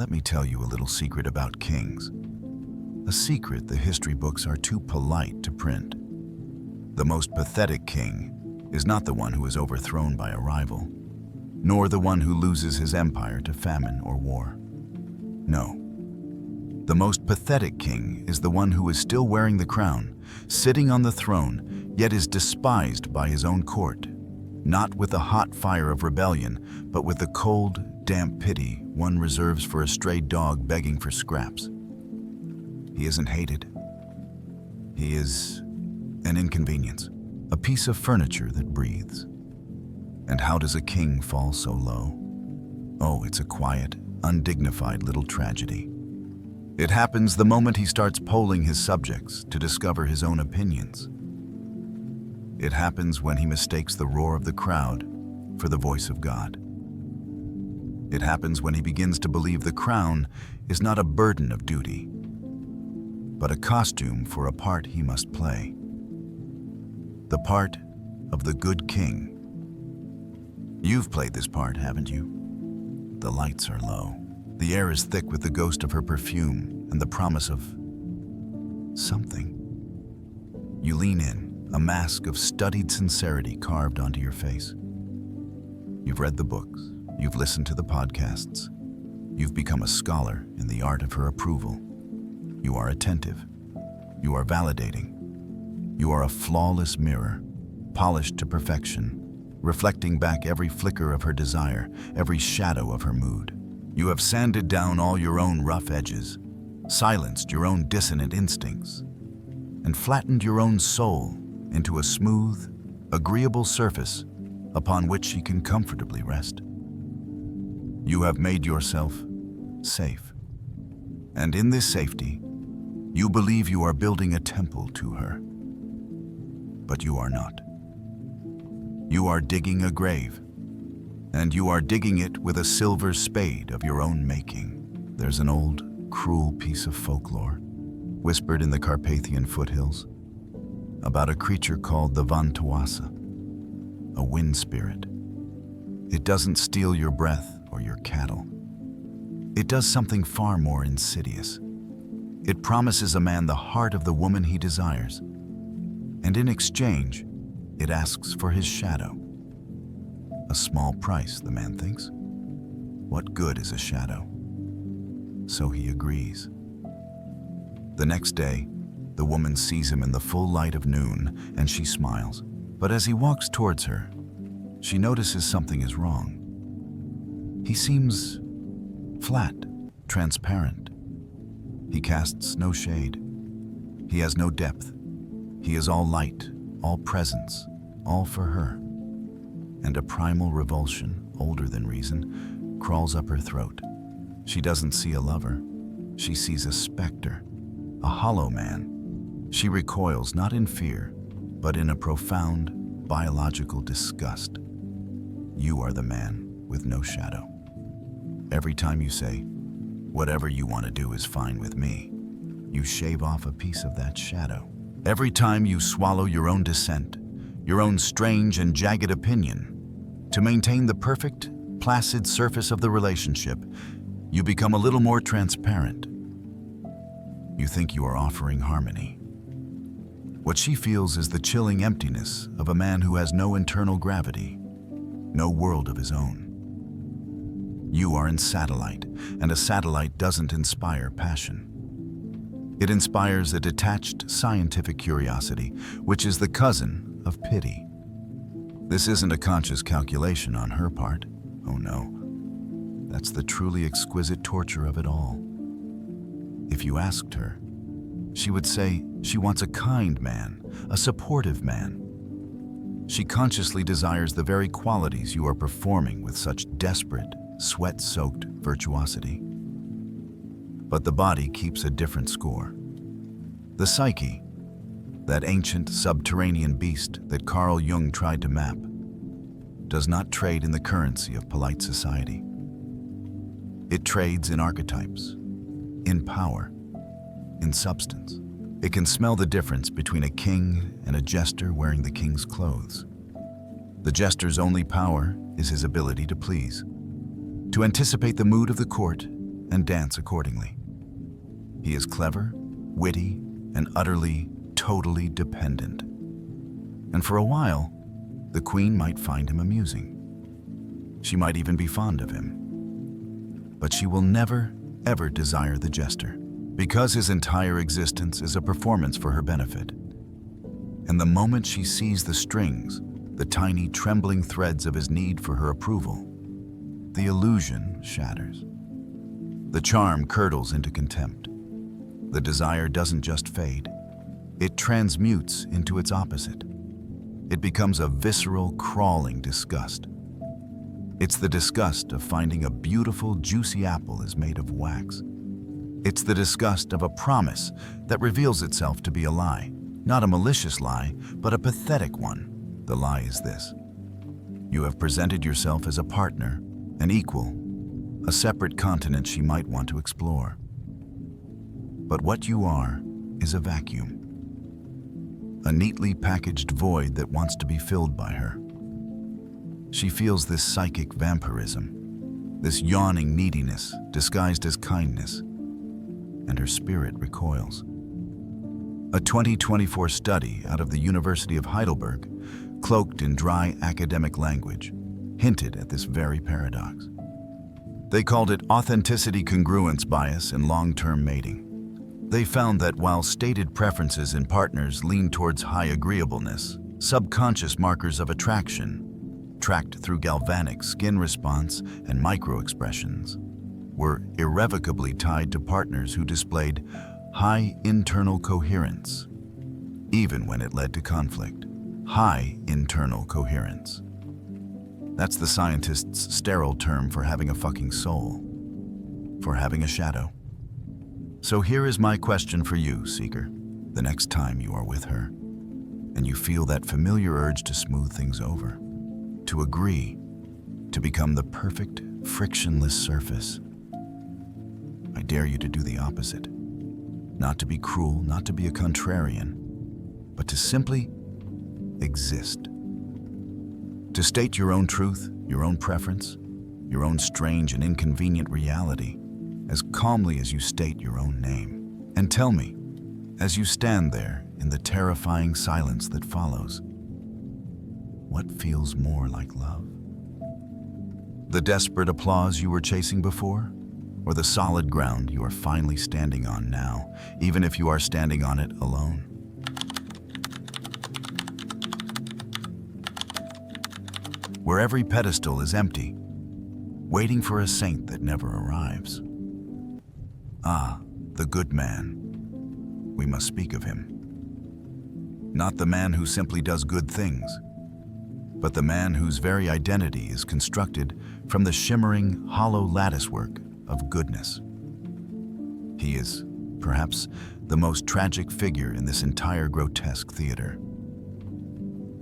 Let me tell you a little secret about kings. A secret the history books are too polite to print. The most pathetic king is not the one who is overthrown by a rival, nor the one who loses his empire to famine or war. No. The most pathetic king is the one who is still wearing the crown, sitting on the throne, yet is despised by his own court, not with the hot fire of rebellion, but with the cold, damp pity one reserves for a stray dog begging for scraps. He isn't hated. He is an inconvenience, a piece of furniture that breathes. And how does a king fall so low? Oh, it's a quiet, undignified little tragedy. It happens the moment he starts polling his subjects to discover his own opinions. It happens when he mistakes the roar of the crowd for the voice of God. It happens when he begins to believe the crown is not a burden of duty, but a costume for a part he must play. The part of the good king. You've played this part, haven't you? The lights are low. The air is thick with the ghost of her perfume and the promise of something. You lean in, a mask of studied sincerity carved onto your face. You've read the books, you've listened to the podcasts, you've become a scholar in the art of her approval. You are attentive, you are validating, you are a flawless mirror, polished to perfection, reflecting back every flicker of her desire, every shadow of her mood. You have sanded down all your own rough edges, silenced your own dissonant instincts, and flattened your own soul into a smooth, agreeable surface upon which she can comfortably rest. You have made yourself safe, and in this safety, you believe you are building a temple to her. But you are not. You are digging a grave, and you are digging it with a silver spade of your own making. There's an old, cruel piece of folklore, whispered in the Carpathian foothills, about a creature called the Vantawasa, a wind spirit. It doesn't steal your breath or your cattle. It does something far more insidious. It promises a man the heart of the woman he desires, and in exchange, it asks for his shadow. A small price, the man thinks. What good is a shadow? So he agrees. The next day, the woman sees him in the full light of noon, and she smiles. But as he walks towards her, she notices something is wrong. He seems flat, transparent. He casts no shade. He has no depth. He is all light, all presence, all for her. And a primal revulsion, older than reason, crawls up her throat. She doesn't see a lover. She sees a specter, a hollow man. She recoils not in fear, but in a profound biological disgust. You are the man with no shadow. Every time you say, "Whatever you want to do is fine with me," you shave off a piece of that shadow. Every time you swallow your own dissent, your own strange and jagged opinion, to maintain the perfect, placid surface of the relationship, you become a little more transparent. You think you are offering harmony. What she feels is the chilling emptiness of a man who has no internal gravity, no world of his own. You are in satellite, and a satellite doesn't inspire passion. It inspires a detached scientific curiosity, which is the cousin of pity. This isn't a conscious calculation on her part. Oh no. That's the truly exquisite torture of it all. If you asked her, she would say she wants a kind man, a supportive man. She consciously desires the very qualities you are performing with such desperate, sweat-soaked virtuosity. But the body keeps a different score. The psyche, that ancient subterranean beast that Carl Jung tried to map, does not trade in the currency of polite society. It trades in archetypes, in power, in substance. It can smell the difference between a king and a jester wearing the king's clothes. The jester's only power is his ability to please, to anticipate the mood of the court and dance accordingly. He is clever, witty, and utterly, totally dependent. And for a while, the queen might find him amusing. She might even be fond of him. But she will never, ever desire the jester, because his entire existence is a performance for her benefit. And the moment she sees the strings, the tiny trembling threads of his need for her approval, the illusion shatters. The charm curdles into contempt. The desire doesn't just fade, it transmutes into its opposite. It becomes a visceral, crawling disgust. It's the disgust of finding a beautiful, juicy apple is made of wax. It's the disgust of a promise that reveals itself to be a lie. Not a malicious lie, but a pathetic one. The lie is this: you have presented yourself as a partner, an equal, a separate continent she might want to explore. But what you are is a vacuum. A neatly packaged void that wants to be filled by her. She feels this psychic vampirism, this yawning neediness disguised as kindness, and her spirit recoils. A 2024 study out of the University of Heidelberg, cloaked in dry academic language, hinted at this very paradox. They called it authenticity congruence bias in long-term mating. They found that while stated preferences in partners lean towards high agreeableness, subconscious markers of attraction, tracked through galvanic skin response and micro-expressions, were irrevocably tied to partners who displayed high internal coherence, even when it led to conflict. High internal coherence. That's the scientist's sterile term for having a fucking soul, for having a shadow. So here is my question for you, seeker. The next time you are with her, and you feel that familiar urge to smooth things over, to agree, to become the perfect, frictionless surface, I dare you to do the opposite. Not to be cruel, not to be a contrarian, but to simply exist. To state your own truth, your own preference, your own strange and inconvenient reality, as calmly as you state your own name. And tell me, as you stand there in the terrifying silence that follows, what feels more like love? The desperate applause you were chasing before? Or the solid ground you are finally standing on now, even if you are standing on it alone? Where every pedestal is empty, waiting for a saint that never arrives. Ah, the good man. We must speak of him. Not the man who simply does good things, but the man whose very identity is constructed from the shimmering, hollow latticework of goodness. He is, perhaps, the most tragic figure in this entire grotesque theater.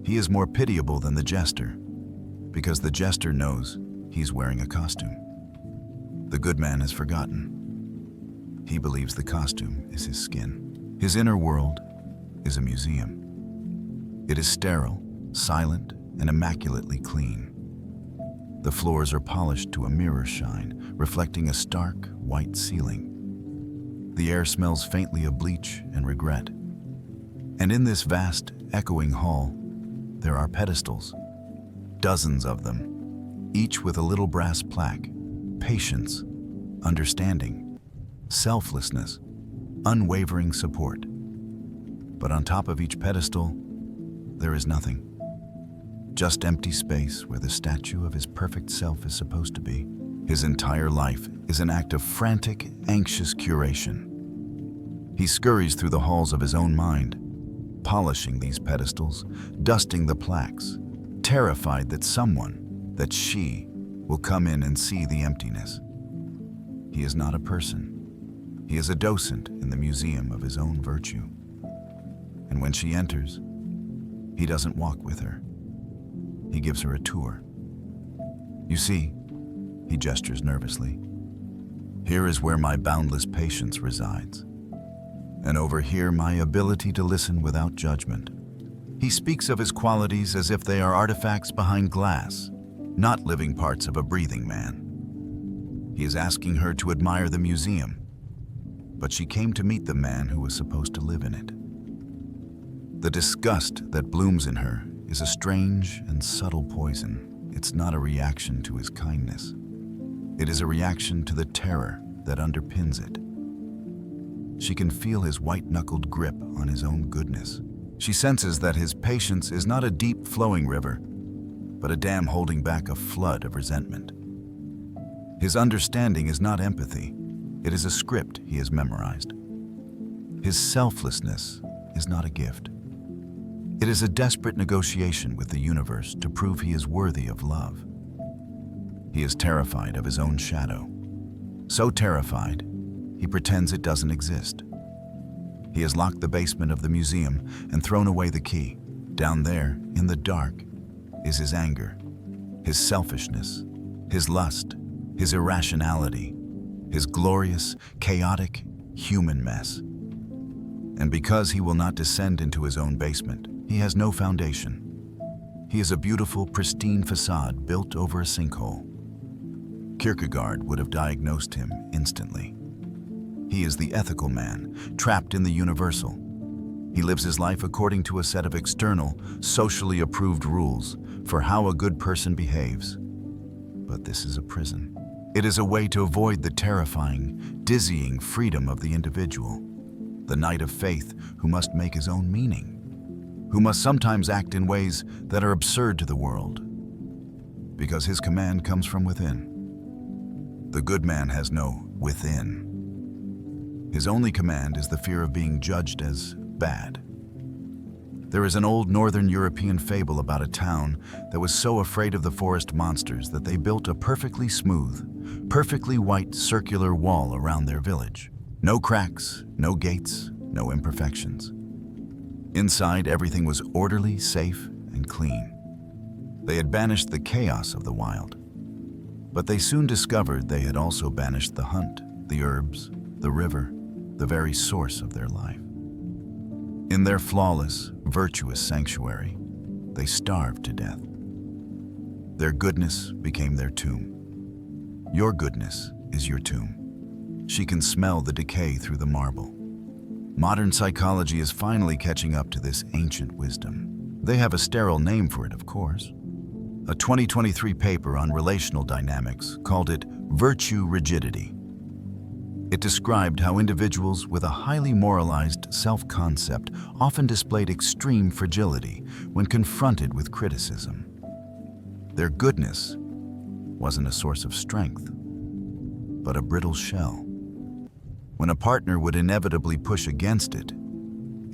He is more pitiable than the jester, because the jester knows he's wearing a costume. The good man has forgotten. He believes the costume is his skin. His inner world is a museum. It is sterile, silent, and immaculately clean. The floors are polished to a mirror shine, reflecting a stark, white ceiling. The air smells faintly of bleach and regret. And in this vast, echoing hall, there are pedestals, dozens of them, each with a little brass plaque: patience, understanding, selflessness, unwavering support. But on top of each pedestal, there is nothing. Just empty space where the statue of his perfect self is supposed to be. His entire life is an act of frantic, anxious curation. He scurries through the halls of his own mind, polishing these pedestals, dusting the plaques, terrified that someone, that she, will come in and see the emptiness. He is not a person. He is a docent in the museum of his own virtue. And when she enters, he doesn't walk with her. He gives her a tour. You see, he gestures nervously, here is where my boundless patience resides. And over here, my ability to listen without judgment. He speaks of his qualities as if they are artifacts behind glass, not living parts of a breathing man. He is asking her to admire the museum, but she came to meet the man who was supposed to live in it. The disgust that blooms in her is a strange and subtle poison. It's not a reaction to his kindness. It is a reaction to the terror that underpins it. She can feel his white-knuckled grip on his own goodness. She senses that his patience is not a deep flowing river, but a dam holding back a flood of resentment. His understanding is not empathy. It is a script he has memorized. His selflessness is not a gift. It is a desperate negotiation with the universe to prove he is worthy of love. He is terrified of his own shadow. So terrified, he pretends it doesn't exist. He has locked the basement of the museum and thrown away the key. Down there, in the dark, is his anger, his selfishness, his lust, his irrationality, his glorious, chaotic, human mess. And because he will not descend into his own basement, he has no foundation. He is a beautiful, pristine facade built over a sinkhole. Kierkegaard would have diagnosed him instantly. He is the ethical man, trapped in the universal. He lives his life according to a set of external, socially approved rules for how a good person behaves. But this is a prison. It is a way to avoid the terrifying, dizzying freedom of the individual, the knight of faith who must make his own meaning, who must sometimes act in ways that are absurd to the world, because his command comes from within. The good man has no within. His only command is the fear of being judged as bad. There is an old Northern European fable about a town that was so afraid of the forest monsters that they built a perfectly smooth, perfectly white circular wall around their village. No cracks, no gates, no imperfections. Inside, everything was orderly, safe, and clean. They had banished the chaos of the wild. But they soon discovered they had also banished the hunt, the herbs, the river, the very source of their life. In their flawless, virtuous sanctuary, they starved to death. Their goodness became their tomb. Your goodness is your tomb. She can smell the decay through the marble. Modern psychology is finally catching up to this ancient wisdom. They have a sterile name for it, of course. A 2023 paper on relational dynamics called it virtue rigidity. It described how individuals with a highly moralized self-concept often displayed extreme fragility when confronted with criticism. Their goodness wasn't a source of strength, but a brittle shell. When a partner would inevitably push against it,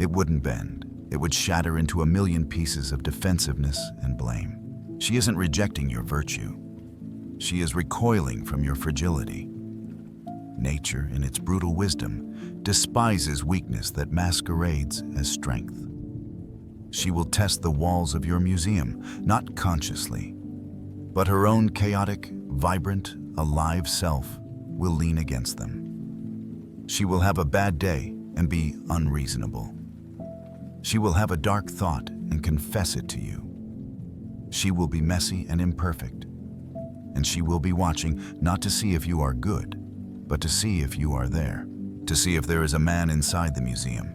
it wouldn't bend. It would shatter into a million pieces of defensiveness and blame. She isn't rejecting your virtue. She is recoiling from your fragility. Nature, in its brutal wisdom, despises weakness that masquerades as strength. She will test the walls of your museum, not consciously, but her own chaotic, vibrant, alive self will lean against them. She will have a bad day and be unreasonable. She will have a dark thought and confess it to you. She will be messy and imperfect, and she will be watching not to see if you are good, but to see if you are there, to see if there is a man inside the museum,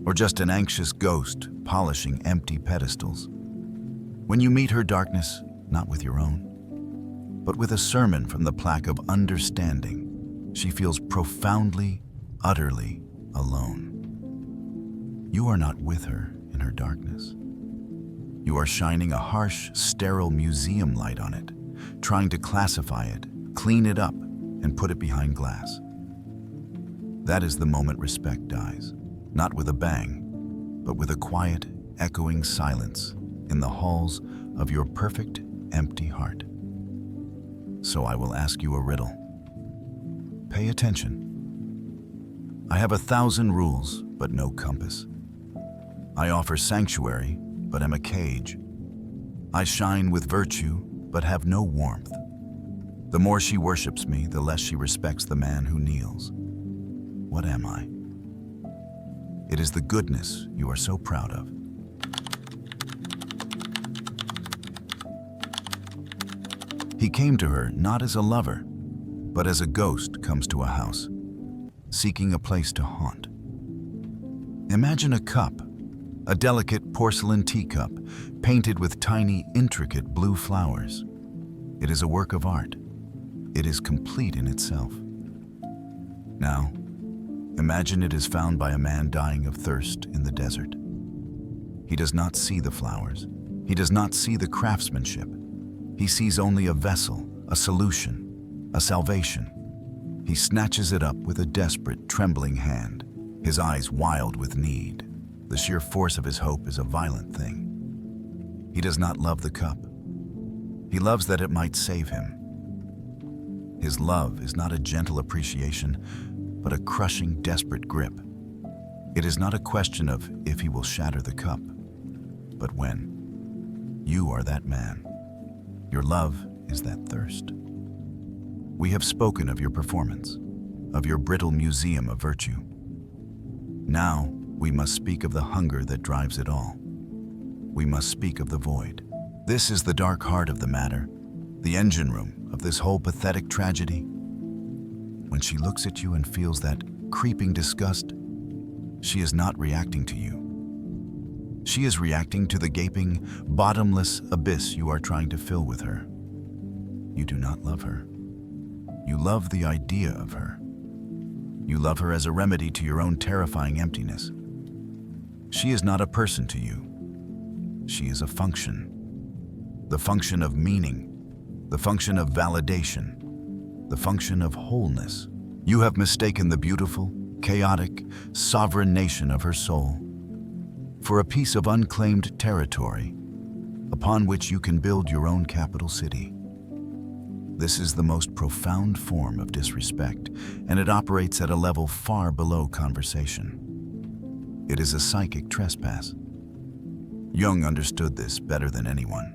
or just an anxious ghost polishing empty pedestals. When you meet her darkness, not with your own, but with a sermon from the plaque of understanding, she feels profoundly, utterly alone. You are not with her in her darkness. You are shining a harsh, sterile museum light on it, trying to classify it, clean it up, and put it behind glass. That is the moment respect dies, not with a bang, but with a quiet, echoing silence in the halls of your perfect, empty heart. So I will ask you a riddle. Pay attention. I have 1,000 rules, but no compass. I offer sanctuary, but am a cage. I shine with virtue, but have no warmth. The more she worships me, the less she respects the man who kneels. What am I? It is the goodness you are so proud of. He came to her not as a lover, but but as a ghost comes to a house, seeking a place to haunt. Imagine a cup, a delicate porcelain teacup painted with tiny, intricate blue flowers. It is a work of art. It is complete in itself. Now, imagine it is found by a man dying of thirst in the desert. He does not see the flowers. He does not see the craftsmanship. He sees only a vessel, a solution, a salvation. He snatches it up with a desperate, trembling hand, his eyes wild with need. The sheer force of his hope is a violent thing. He does not love the cup. He loves that it might save him. His love is not a gentle appreciation, but a crushing, desperate grip. It is not a question of if he will shatter the cup, but when. You are that man. Your love is that thirst. We have spoken of your performance, of your brittle museum of virtue. Now, we must speak of the hunger that drives it all. We must speak of the void. This is the dark heart of the matter, the engine room of this whole pathetic tragedy. When she looks at you and feels that creeping disgust, she is not reacting to you. She is reacting to the gaping, bottomless abyss you are trying to fill with her. You do not love her. You love the idea of her. You love her as a remedy to your own terrifying emptiness. She is not a person to you. She is a function. The function of meaning, the function of validation, the function of wholeness. You have mistaken the beautiful, chaotic, sovereign nation of her soul for a piece of unclaimed territory upon which you can build your own capital city. This is the most profound form of disrespect, and it operates at a level far below conversation. It is a psychic trespass. Jung understood this better than anyone.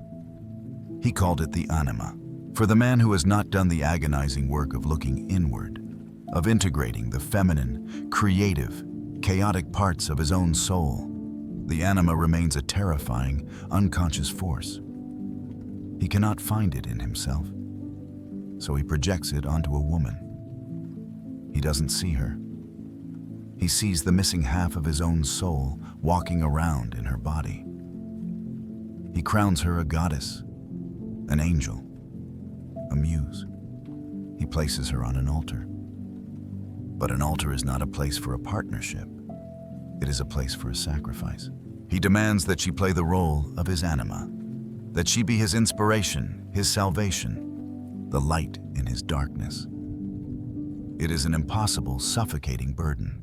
He called it the anima. For the man who has not done the agonizing work of looking inward, of integrating the feminine, creative, chaotic parts of his own soul, the anima remains a terrifying, unconscious force. He cannot find it in himself, so he projects it onto a woman. He doesn't see her. He sees the missing half of his own soul walking around in her body. He crowns her a goddess, an angel, a muse. He places her on an altar. But an altar is not a place for a partnership. It is a place for a sacrifice. He demands that she play the role of his anima, that she be his inspiration, his salvation, the light in his darkness. It is an impossible, suffocating burden.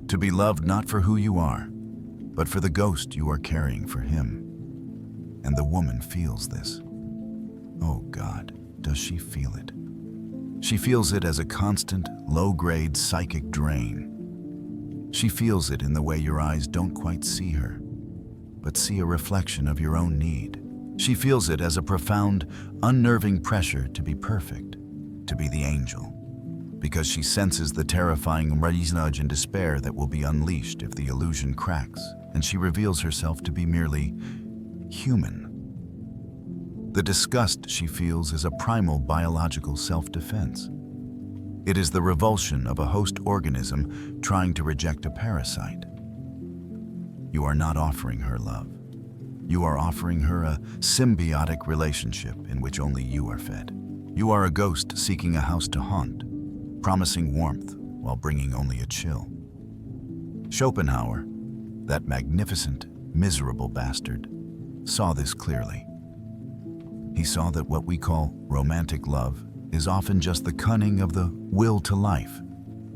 To be loved not for who you are, but for the ghost you are carrying for him. And the woman feels this. Oh God, does she feel it? She feels it as a constant, low-grade psychic drain. She feels it in the way your eyes don't quite see her, but see a reflection of your own need. She feels it as a profound, unnerving pressure to be perfect, to be the angel, because she senses the terrifying rage and despair that will be unleashed if the illusion cracks, and she reveals herself to be merely human. The disgust she feels is a primal biological self-defense. It is the revulsion of a host organism trying to reject a parasite. You are not offering her love. You are offering her a symbiotic relationship in which only you are fed. You are a ghost seeking a house to haunt, promising warmth while bringing only a chill. Schopenhauer, that magnificent, miserable bastard, saw this clearly. He saw that what we call romantic love is often just the cunning of the will to life,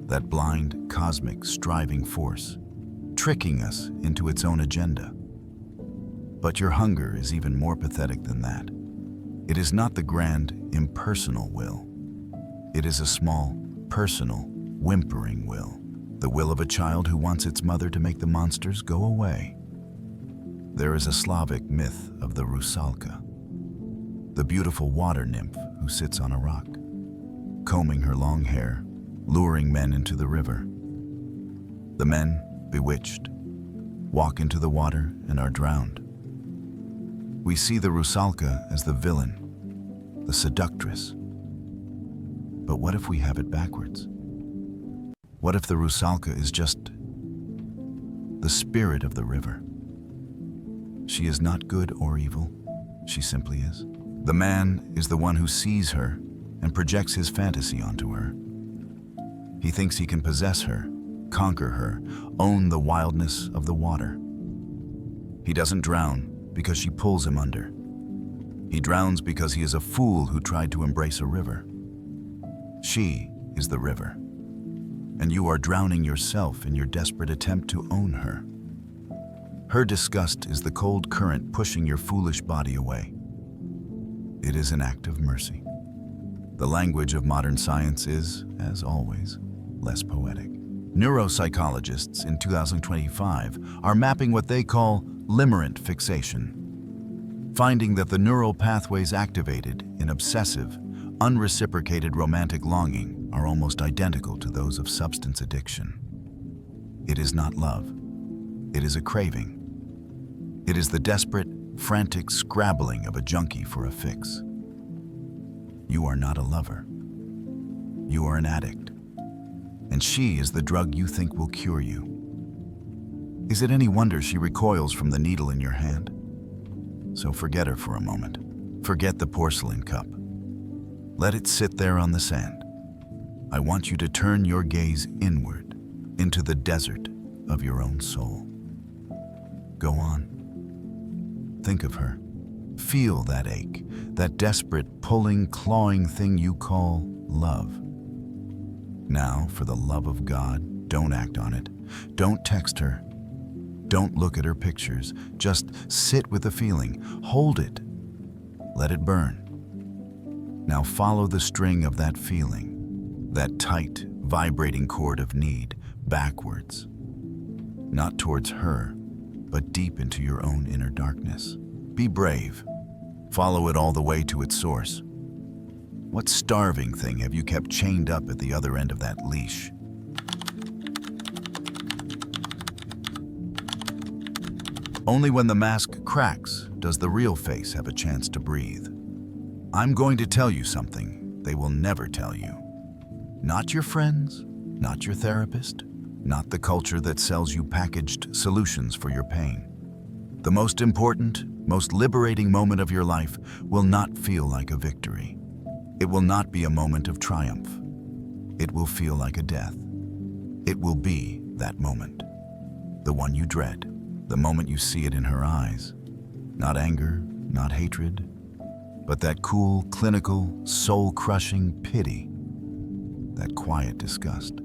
that blind, cosmic, striving force, tricking us into its own agenda. But your hunger is even more pathetic than that. It is not the grand, impersonal will. It is a small, personal, whimpering will, the will of a child who wants its mother to make the monsters go away. There is a Slavic myth of the Rusalka, the beautiful water nymph who sits on a rock, combing her long hair, luring men into the river. The men, bewitched, walk into the water and are drowned. We see the Rusalka as the villain, the seductress. But what if we have it backwards? What if the rusalka is just the spirit of the river? She is not good or evil, she simply is. The man is the one who sees her and projects his fantasy onto her. He thinks he can possess her, conquer her, own the wildness of the water. He doesn't drown because she pulls him under. He drowns because he is a fool who tried to embrace a river. She is the river, and you are drowning yourself in your desperate attempt to own her. Her disgust is the cold current pushing your foolish body away. It is an act of mercy. The language of modern science is, as always, less poetic. Neuropsychologists in 2025 are mapping what they call limerent fixation, finding that the neural pathways activated in obsessive, unreciprocated romantic longing are almost identical to those of substance addiction. It is not love. It is a craving. It is the desperate, frantic scrabbling of a junkie for a fix. You are not a lover. You are an addict. And she is the drug you think will cure you. Is it any wonder she recoils from the needle in your hand? So forget her for a moment. Forget the porcelain cup. Let it sit there on the sand. I want you to turn your gaze inward into the desert of your own soul. Go on. Think of her. Feel that ache, that desperate, pulling, clawing thing you call love. Now, for the love of God, don't act on it. Don't text her. Don't look at her pictures. Just sit with the feeling. Hold it. Let it burn. Now follow the string of that feeling, that tight, vibrating cord of need, backwards. Not towards her, but deep into your own inner darkness. Be brave. Follow it all the way to its source. What starving thing have you kept chained up at the other end of that leash? Only when the mask cracks does the real face have a chance to breathe. I'm going to tell you something they will never tell you. Not your friends, not your therapist, not the culture that sells you packaged solutions for your pain. The most important, most liberating moment of your life will not feel like a victory. It will not be a moment of triumph. It will feel like a death. It will be that moment, the one you dread, the moment you see it in her eyes. Not anger, not hatred, but that cool, clinical, soul-crushing pity, that quiet disgust.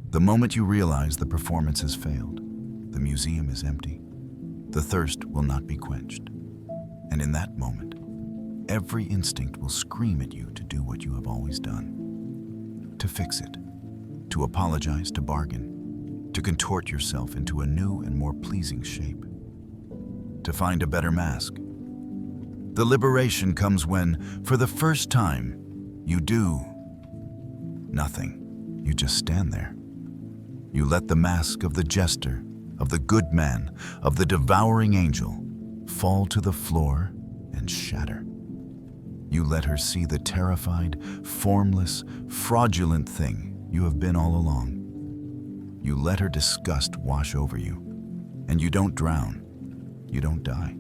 The moment you realize the performance has failed, the museum is empty, the thirst will not be quenched. And in that moment, every instinct will scream at you to do what you have always done. To fix it, to apologize, to bargain, to contort yourself into a new and more pleasing shape, to find a better mask. The liberation comes when, for the first time, you do nothing. You just stand there. You let the mask of the jester, of the good man, of the devouring angel, fall to the floor and shatter. You let her see the terrified, formless, fraudulent thing you have been all along. You let her disgust wash over you, and you don't drown. You don't die.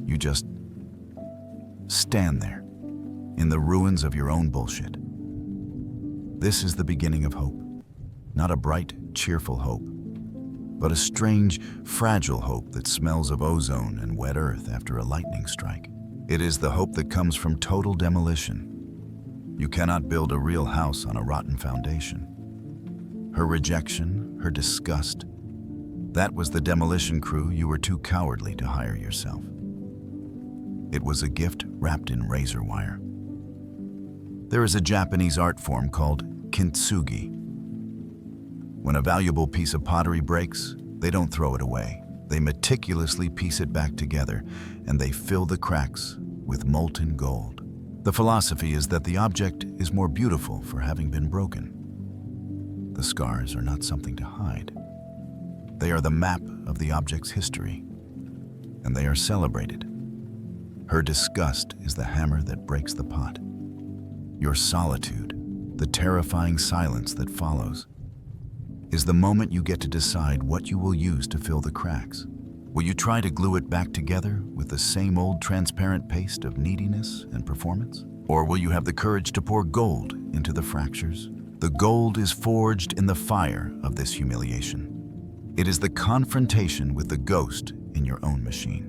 You just stand there, in the ruins of your own bullshit. This is the beginning of hope. Not a bright, cheerful hope, but a strange, fragile hope that smells of ozone and wet earth after a lightning strike. It is the hope that comes from total demolition. You cannot build a real house on a rotten foundation. Her rejection, her disgust, that was the demolition crew you were too cowardly to hire yourself. It was a gift wrapped in razor wire. There is a Japanese art form called kintsugi. When a valuable piece of pottery breaks, they don't throw it away. They meticulously piece it back together, and they fill the cracks with molten gold. The philosophy is that the object is more beautiful for having been broken. The scars are not something to hide. They are the map of the object's history, and they are celebrated. Her disgust is the hammer that breaks the pot. Your solitude, the terrifying silence that follows, is the moment you get to decide what you will use to fill the cracks. Will you try to glue it back together with the same old transparent paste of neediness and performance? Or will you have the courage to pour gold into the fractures? The gold is forged in the fire of this humiliation. It is the confrontation with the ghost in your own machine.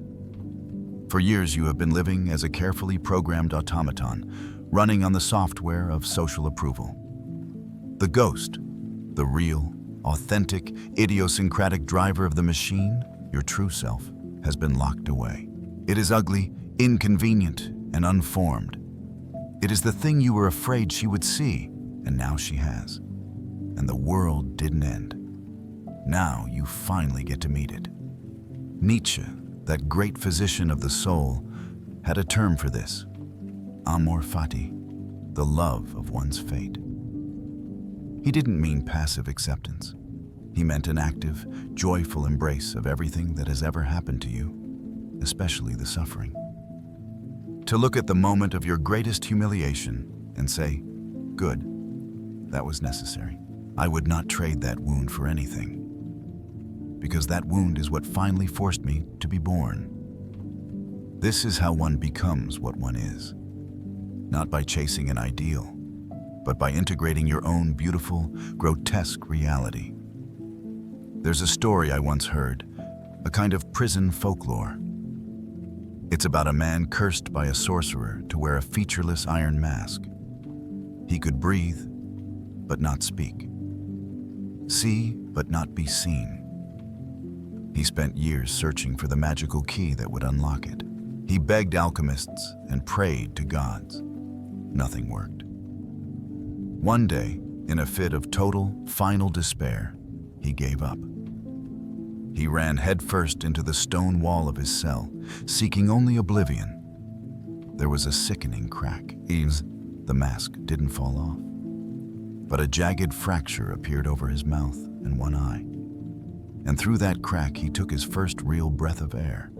For years you have been living as a carefully programmed automaton, running on the software of social approval. The ghost, the real, authentic, idiosyncratic driver of the machine, your true self, has been locked away. It is ugly, inconvenient, and unformed. It is the thing you were afraid she would see, and now she has. And the world didn't end. Now you finally get to meet it. Nietzsche, that great physician of the soul, had a term for this: amor fati, the love of one's fate. He didn't mean passive acceptance. He meant an active, joyful embrace of everything that has ever happened to you, especially the suffering. To look at the moment of your greatest humiliation and say, "Good, that was necessary. I would not trade that wound for anything, because that wound is what finally forced me to be born." This is how one becomes what one is, not by chasing an ideal, but by integrating your own beautiful, grotesque reality. There's a story I once heard, a kind of prison folklore. It's about a man cursed by a sorcerer to wear a featureless iron mask. He could breathe, but not speak. See, but not be seen. He spent years searching for the magical key that would unlock it. He begged alchemists and prayed to gods. Nothing worked. One day, in a fit of total, final despair, he gave up. He ran headfirst into the stone wall of his cell, seeking only oblivion. There was a sickening crack. The mask didn't fall off, but a jagged fracture appeared over his mouth and one eye. And through that crack, he took his first real breath of air.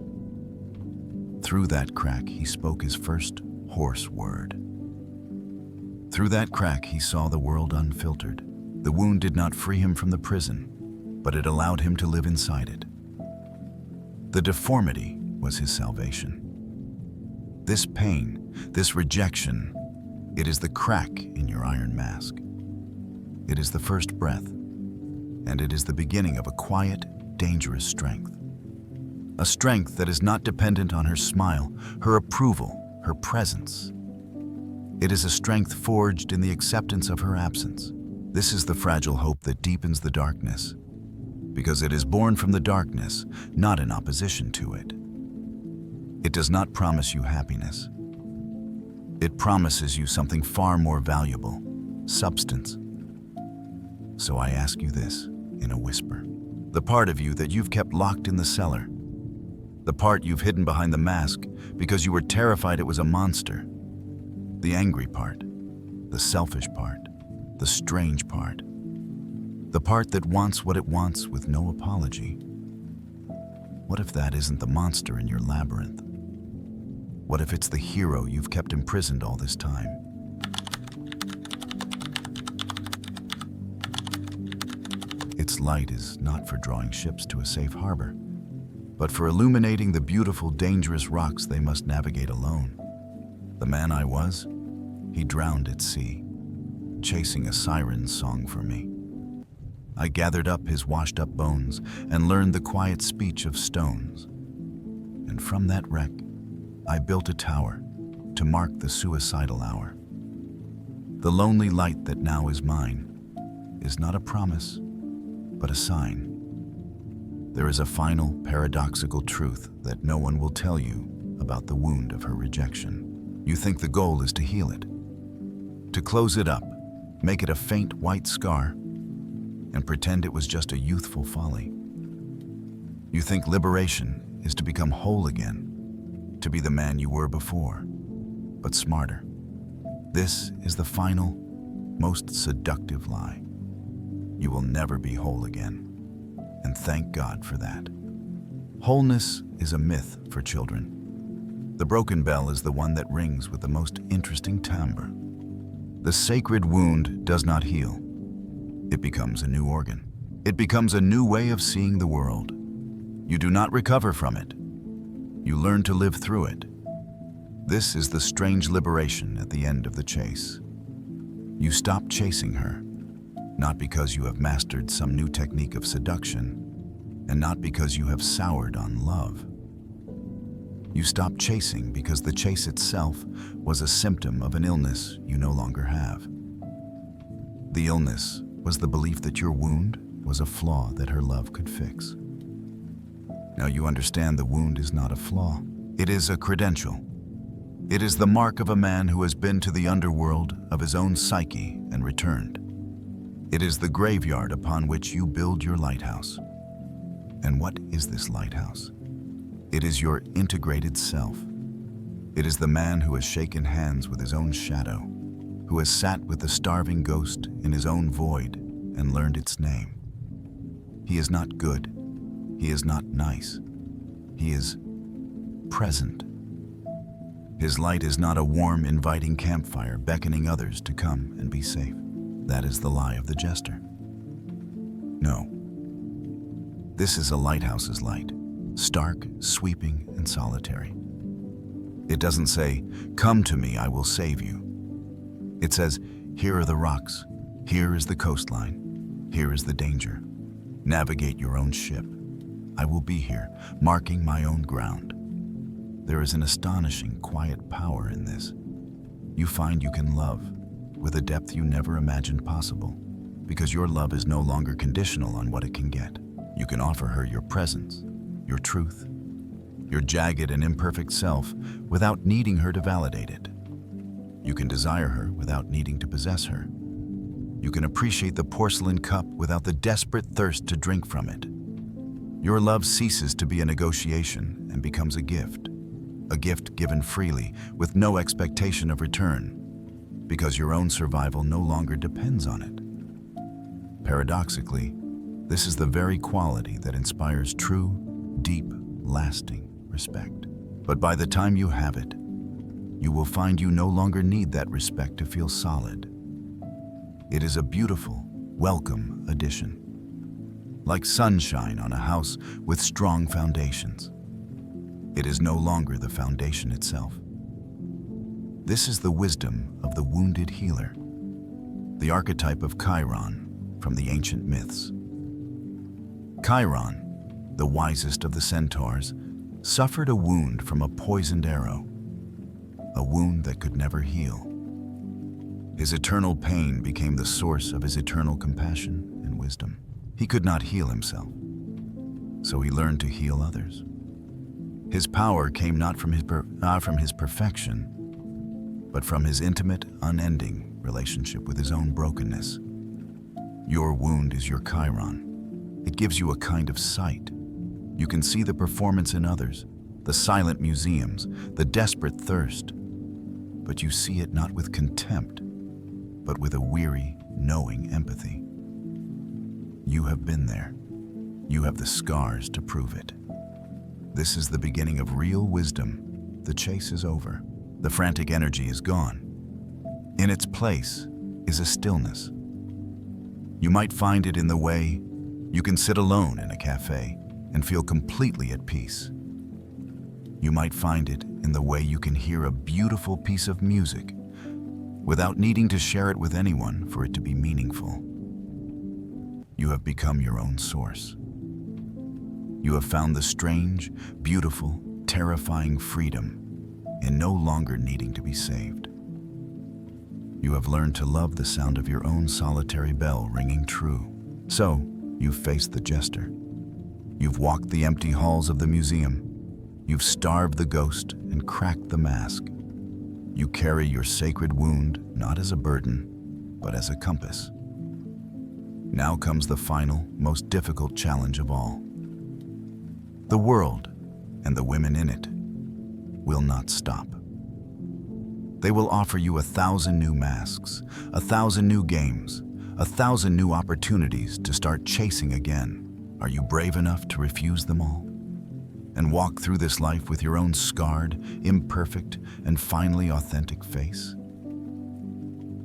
Through that crack, he spoke his first hoarse word. Through that crack, he saw the world unfiltered. The wound did not free him from the prison, but it allowed him to live inside it. The deformity was his salvation. This pain, this rejection, it is the crack in your iron mask. It is the first breath, and it is the beginning of a quiet, dangerous strength. A strength that is not dependent on her smile, her approval, her presence. It is a strength forged in the acceptance of her absence. This is the fragile hope that deepens the darkness, because it is born from the darkness, not in opposition to it. It does not promise you happiness. It promises you something far more valuable, substance. So I ask you this in a whisper. The part of you that you've kept locked in the cellar, the part you've hidden behind the mask because you were terrified it was a monster, the angry part, the selfish part, the strange part, the part that wants what it wants with no apology. What if that isn't the monster in your labyrinth? What if it's the hero you've kept imprisoned all this time? Its light is not for drawing ships to a safe harbor, but for illuminating the beautiful, dangerous rocks they must navigate alone. The man I was, he drowned at sea, chasing a siren's song for me. I gathered up his washed-up bones and learned the quiet speech of stones. And from that wreck, I built a tower to mark the suicidal hour. The lonely light that now is mine is not a promise, but a sign. There is a final, paradoxical truth that no one will tell you about the wound of her rejection. You think the goal is to heal it, to close it up, make it a faint white scar, and pretend it was just a youthful folly. You think liberation is to become whole again, to be the man you were before, but smarter. This is the final, most seductive lie. You will never be whole again, and thank God for that. Wholeness is a myth for children. The broken bell is the one that rings with the most interesting timbre. the sacred wound does not heal. It becomes a new organ. It becomes a new way of seeing the world. You do not recover from it. You learn to live through it. This is the strange liberation at the end of the chase. You stop chasing her, not because you have mastered some new technique of seduction, and not because you have soured on love. You stop chasing because the chase itself was a symptom of an illness you no longer have. The illness was the belief that your wound was a flaw that her love could fix. Now you understand the wound is not a flaw. It is a credential. It is the mark of a man who has been to the underworld of his own psyche and returned. It is the graveyard upon which you build your lighthouse. And what is this lighthouse? It is your integrated self. It is the man who has shaken hands with his own shadow, who has sat with the starving ghost in his own void and learned its name. He is not good. He is not nice. He is present. His light is not a warm, inviting campfire beckoning others to come and be safe. That is the lie of the jester. No. This is a lighthouse's light, stark, sweeping, and solitary. It doesn't say, "Come to me, I will save you." It says, "Here are the rocks. Here is the coastline. Here is the danger. Navigate your own ship. I will be here, marking my own ground." There is an astonishing, quiet power in this. You find you can love with a depth you never imagined possible, because your love is no longer conditional on what it can get. You can offer her your presence, your truth, your jagged and imperfect self without needing her to validate it. You can desire her without needing to possess her. You can appreciate the porcelain cup without the desperate thirst to drink from it. Your love ceases to be a negotiation and becomes a gift given freely with no expectation of return, because your own survival no longer depends on it. Paradoxically, this is the very quality that inspires true, deep, lasting respect. But by the time you have it, you will find you no longer need that respect to feel solid. It is a beautiful, welcome addition, like sunshine on a house with strong foundations. It is no longer the foundation itself. This is the wisdom of the wounded healer, the archetype of Chiron from the ancient myths. Chiron, the wisest of the centaurs, suffered a wound from a poisoned arrow, a wound that could never heal. His eternal pain became the source of his eternal compassion and wisdom. He could not heal himself, so he learned to heal others. His power came not from his perfection, but from his intimate, unending relationship with his own brokenness. Your wound is your Chiron. It gives you a kind of sight. You can see the performance in others, the silent museums, the desperate thirst, but you see it not with contempt, but with a weary, knowing empathy. You have been there. You have the scars to prove it. This is the beginning of real wisdom. The chase is over. The frantic energy is gone. In its place is a stillness. You might find it in the way you can sit alone in a cafe and feel completely at peace. You might find it in the way you can hear a beautiful piece of music without needing to share it with anyone for it to be meaningful. You have become your own source. You have found the strange, beautiful, terrifying freedom in no longer needing to be saved. You have learned to love the sound of your own solitary bell ringing true. So, you've faced the jester. You've walked the empty halls of the museum. You've starved the ghost and cracked the mask. You carry your sacred wound not as a burden, but as a compass. Now comes the final, most difficult challenge of all. The world, and the women in it, will not stop. They will offer you 1,000 new masks, 1,000 new games, 1,000 new opportunities to start chasing again. Are you brave enough to refuse them all? And walk through this life with your own scarred, imperfect, and finally authentic face?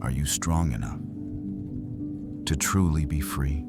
Are you strong enough to truly be free?